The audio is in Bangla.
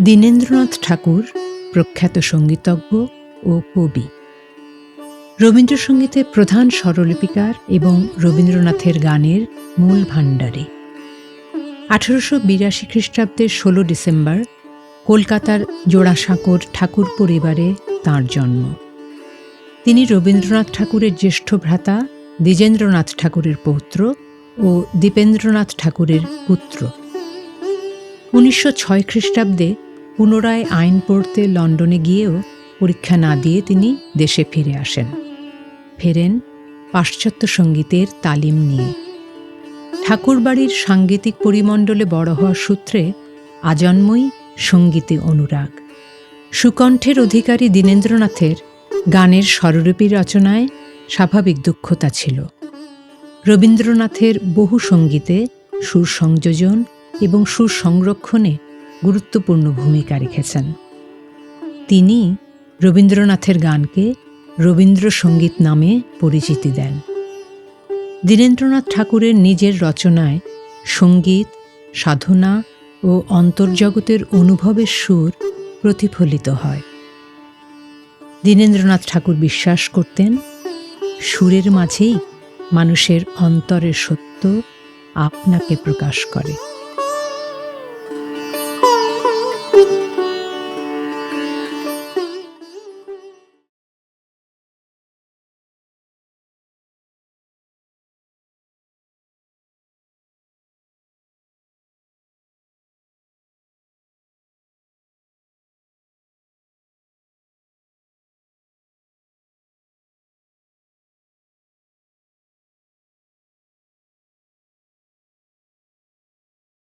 দীনেন্দ্রনাথ ঠাকুর প্রখ্যাত সঙ্গীতজ্ঞ ও কবি। রবীন্দ্রসঙ্গীতের প্রধান স্বরলিপিকার এবং রবীন্দ্রনাথের গানের মূল ভাণ্ডারী। 1882 খ্রিস্টাব্দের 16 ডিসেম্বর কলকাতার জোড়াসাঁকোর ঠাকুর পরিবারে তাঁর জন্ম। তিনি রবীন্দ্রনাথ ঠাকুরের জ্যেষ্ঠ ভ্রাতা দ্বিজেন্দ্রনাথ ঠাকুরের পৌত্র ও দীপেন্দ্রনাথ ঠাকুরের পুত্র। 1906 খ্রিস্টাব্দে পুনরায় আইন পড়তে লন্ডনে গিয়েও পরীক্ষা না দিয়ে তিনি দেশে ফিরে আসেন। ফেরেন পাশ্চাত্য সঙ্গীতের তালিম নিয়ে। ঠাকুরবাড়ির সাংগীতিক পরিমণ্ডলে বড় হওয়ার সূত্রে আজন্মই সঙ্গীতে অনুরাগ। সুকণ্ঠের অধিকারী দীনেন্দ্রনাথের গানের স্বরলিপি রচনায় স্বাভাবিক দক্ষতা ছিল। রবীন্দ্রনাথের বহু সঙ্গীতে সুর সংযোজন এবং সুর সংরক্ষণে গুরুত্বপূর্ণ ভূমিকা রেখেছেন। তিনি রবীন্দ্রনাথের গানকে রবীন্দ্রসঙ্গীত নামে পরিচিতি দেন। দীনেন্দ্রনাথ ঠাকুরের নিজের রচনায় সঙ্গীত, সাধনা ও অন্তর্জগতের অনুভবের সুর প্রতিফলিত হয়। দীনেন্দ্রনাথ ঠাকুর বিশ্বাস করতেন, সুরের মাঝেই মানুষের অন্তরের সত্য আপনাকে প্রকাশ করে।